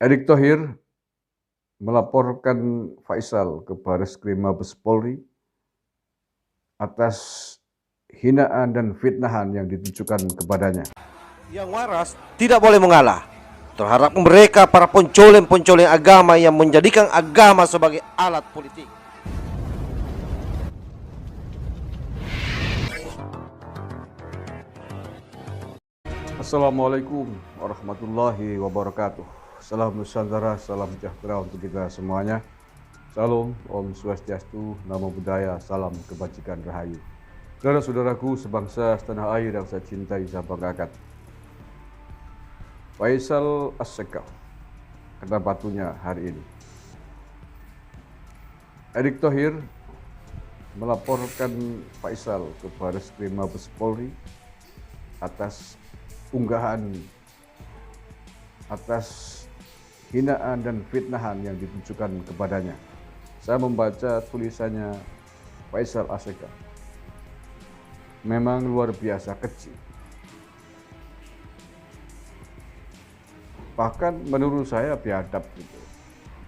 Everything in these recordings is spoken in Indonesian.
Erick Thohir melaporkan Faisal ke Bareskrim Mabes Polri atas hinaan dan fitnahan yang ditujukan kepadanya. Yang waras tidak boleh mengalah terhadap mereka para pencoleng-pencoleng agama yang menjadikan agama sebagai alat politik. Assalamualaikum warahmatullahi wabarakatuh. Salam Nusantara, salam sejahtera untuk kita semuanya. Salam, Om Swastiastu, Namo Buddhaya, salam kebajikan rahayu. Saudara-saudaraku sebangsa setanah air yang saya cintai, saya banggakan. Faisal As-Sekaf kena batunya hari ini. Erick Thohir melaporkan Faisal ke Bareskrim Mabes Polri atas unggahan, atas hinaan dan fitnahan yang ditujukan kepadanya. Saya membaca tulisannya Faisal As-Sekaf. Memang luar biasa keji. Bahkan menurut saya biadab gitu.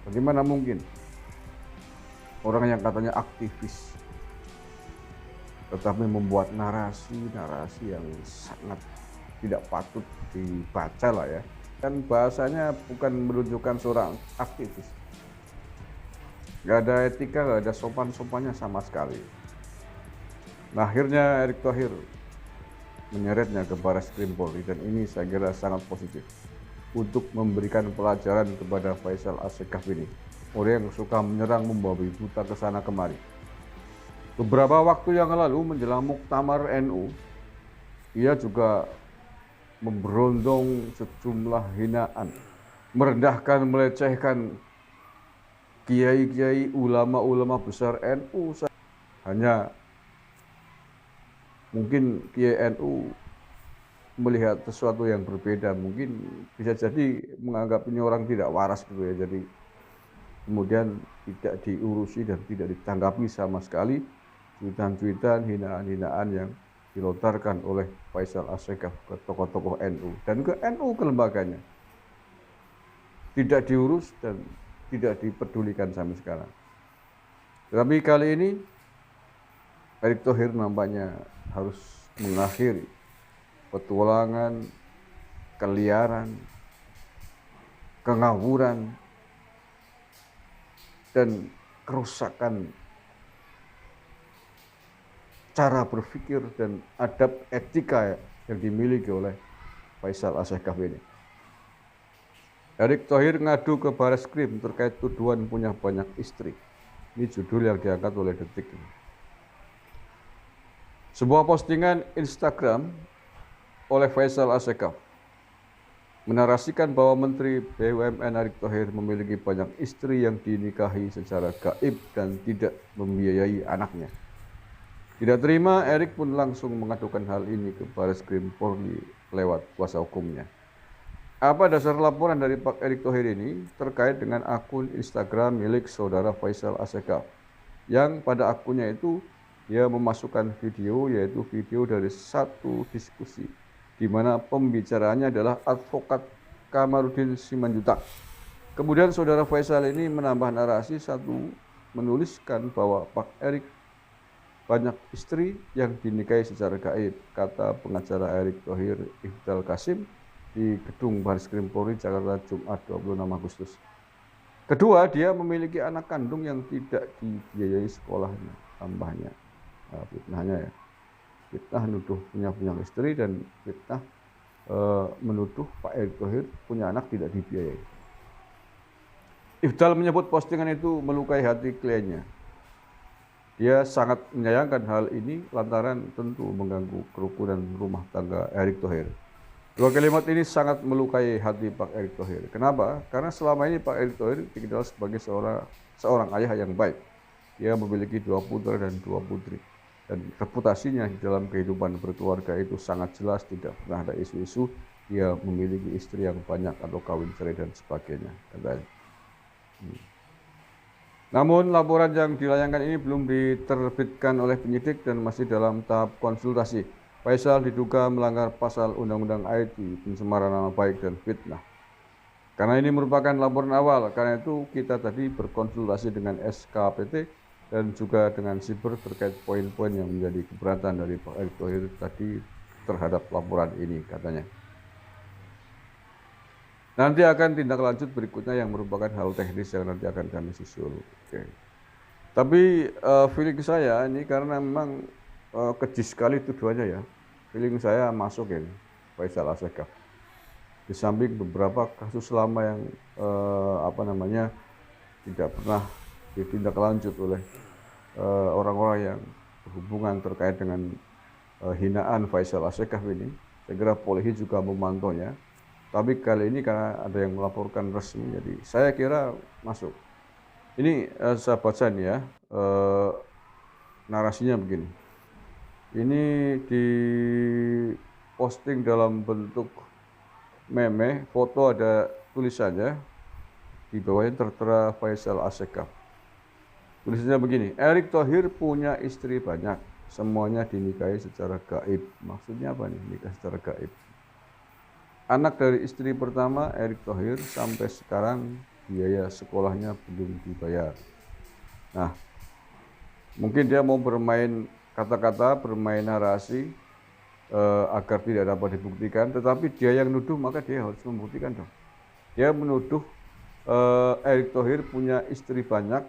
Bagaimana mungkin orang yang katanya aktivis tetapi membuat narasi yang sangat tidak patut dibaca lah ya. Kan bahasanya bukan menunjukkan seorang aktivis. Gak ada etika, gak ada sopan-sopannya sama sekali. Nah, akhirnya Erick Thohir menyeretnya ke Bareskrim Polri, dan ini saya kira sangat positif untuk memberikan pelajaran kepada Faisal As-Sekaf ini. Orang yang suka menyerang, membabi buta ke sana kemari. Beberapa waktu yang lalu menjelang Muktamar NU, ia juga memberondong sejumlah hinaan, merendahkan, melecehkan kiai-kiai, ulama-ulama besar NU. Hanya mungkin kiai NU melihat sesuatu yang berbeda, mungkin bisa jadi menganggap ini orang tidak waras gitu ya, jadi kemudian tidak diurusi dan tidak ditanggapi sama sekali cuitan-cuitan, hinaan-hinaan yang dilontarkan oleh Faisal As-Sekaf ke tokoh-tokoh NU dan ke NU kelembaganya. Tidak diurus dan tidak dipedulikan sampai sekarang. Tetapi kali ini Erick Thohir nampaknya harus mengakhiri petualangan, keliaran, kengawuran, dan kerusakan cara berpikir dan adab etika yang dimiliki oleh Faisal As-Sekaf ini. Erick Thohir ngadu ke Bareskrim terkait tuduhan punya banyak istri. Ini judul yang diangkat oleh Detik. Sebuah postingan Instagram oleh Faisal As-Sekaf menarasikan bahwa Menteri BUMN Erick Thohir memiliki banyak istri yang dinikahi secara gaib dan tidak membiayai anaknya. Tidak terima, Erick pun langsung mengadukan hal ini ke Bareskrim Polri lewat kuasa hukumnya. Apa dasar laporan dari Pak Erick Thohir ini terkait dengan akun Instagram milik saudara Faisal As-Sekaf, yang pada akunnya itu dia memasukkan video, yaitu video dari satu diskusi di mana pembicaraannya adalah advokat Kamarudin Simanjuntak. Kemudian saudara Faisal ini menambah narasi satu, menuliskan bahwa Pak Erick banyak istri yang dinikahi secara gaib, kata pengacara Erick Thohir Ifdal Kasim di Gedung Bareskrim Polri Jakarta Jumat 26 Agustus. Kedua, dia memiliki anak kandung yang tidak dibiayai sekolahnya, tambahnya. Nah, fitnahnya ya. Fitnah menuduh punya istri, dan fitnah menuduh Pak Erick Thohir punya anak tidak dibiayai. Ifdal menyebut postingan itu melukai hati kliennya. Dia sangat menyayangkan hal ini lantaran tentu mengganggu kerukunan rumah tangga Erick Thohir. Dua kalimat ini sangat melukai hati Pak Erick Thohir. Kenapa? Karena selama ini Pak Erick Thohir dikenal sebagai seorang ayah yang baik. Dia memiliki 2 putra dan 2 putri. Dan reputasinya di dalam kehidupan berkeluarga itu sangat jelas, tidak pernah ada isu-isu dia memiliki istri yang banyak atau kawin cerai dan sebagainya, katanya. Namun laporan yang dilayangkan ini belum diterbitkan oleh penyidik dan masih dalam tahap konsultasi. Faisal diduga melanggar pasal Undang-Undang IT, pencemaran nama baik dan fitnah. Karena ini merupakan laporan awal, karena itu kita tadi berkonsultasi dengan SKPT dan juga dengan Siber terkait poin-poin yang menjadi keberatan dari Pak Erick Thohir tadi terhadap laporan ini katanya. Nanti akan tindak lanjut berikutnya yang merupakan hal teknis yang nanti akan kami susul. Oke. Tapi feeling saya ini karena memang keji sekali tuduhannya ya. Feeling saya masuk ini Faisal Asegaf. Di samping beberapa kasus lama yang tidak pernah ditindaklanjut oleh orang-orang yang berhubungan terkait dengan hinaan Faisal Asegaf ini, saya kira polisi juga memantaunya. Tapi kali ini karena ada yang melaporkan resmi, jadi saya kira masuk. Ini saya baca nih ya, narasinya begini. Ini di posting dalam bentuk meme, foto ada tulisannya, di bawahnya tertera Faisal Asegaf. Tulisannya begini, Erick Thohir punya istri banyak, semuanya dinikahi secara gaib. Maksudnya apa nih, nikah secara gaib? Anak dari istri pertama Erick Thohir sampai sekarang biaya sekolahnya belum dibayar. Nah, mungkin dia mau bermain kata-kata, bermain narasi agar tidak dapat dibuktikan, tetapi dia yang nuduh maka dia harus membuktikan dong. Dia menuduh Erick Thohir punya istri banyak,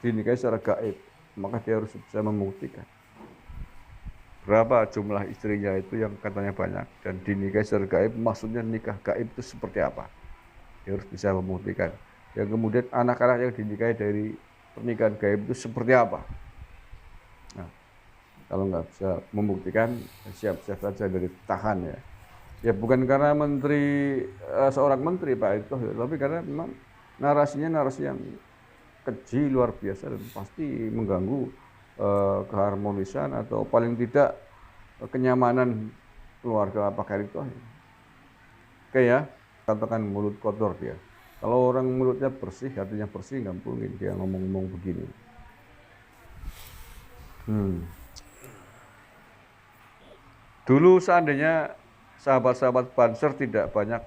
dinikahi secara gaib, maka dia harus bisa membuktikan berapa jumlah istrinya itu yang katanya banyak dan dinikahi secara gaib, maksudnya nikah gaib itu seperti apa. Dia harus bisa membuktikan. Yang kemudian anak-anak yang dinikahi dari pernikahan gaib itu seperti apa. Nah, kalau nggak bisa membuktikan, siap-siap saja dari tahan ya. Ya bukan karena seorang menteri Pak Erick Thohir, tapi karena memang narasinya narasi yang keji luar biasa dan pasti mengganggu keharmonisan atau paling tidak kenyamanan keluarga Pak Erick Thohir. Oke ya, katakan mulut kotor dia. Kalau orang mulutnya bersih, hatinya bersih, nggak mungkin dia ngomong-ngomong begini. Dulu seandainya sahabat-sahabat Banser tidak banyak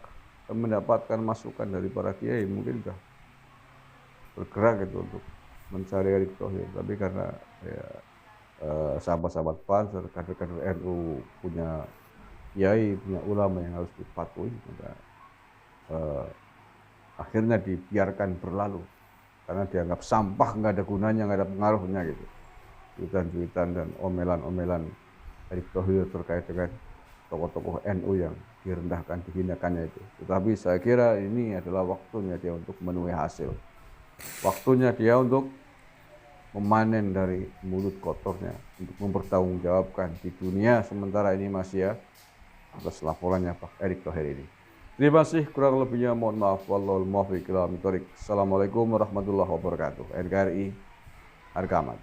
mendapatkan masukan dari para kiai, mungkin sudah bergerak gitu untuk mencari Erick Thohir. Tapi karena ya, sahabat-sahabat Banser, kader-kader NU punya kiai, punya ulama yang harus dipatuhi, maka akhirnya dibiarkan berlalu karena dianggap sampah, nggak ada gunanya, nggak ada pengaruhnya gitu. Cuitan-cuitan dan omelan-omelan Erick Thohir terkait dengan tokoh-tokoh NU yang direndahkan, dihinakannya itu. Tetapi saya kira ini adalah waktunya dia untuk menuai hasil. Waktunya dia untuk memanen dari mulut kotornya, untuk mempertanggungjawabkan di dunia sementara ini masih ya atas laporannya Pak Erick Thohir ini. Terima kasih, kurang lebihnya mohon maaf. Wallahul muwaffiq ila aqwamit thoriq. Assalamualaikum warahmatullahi wabarakatuh. NKRI harga amat.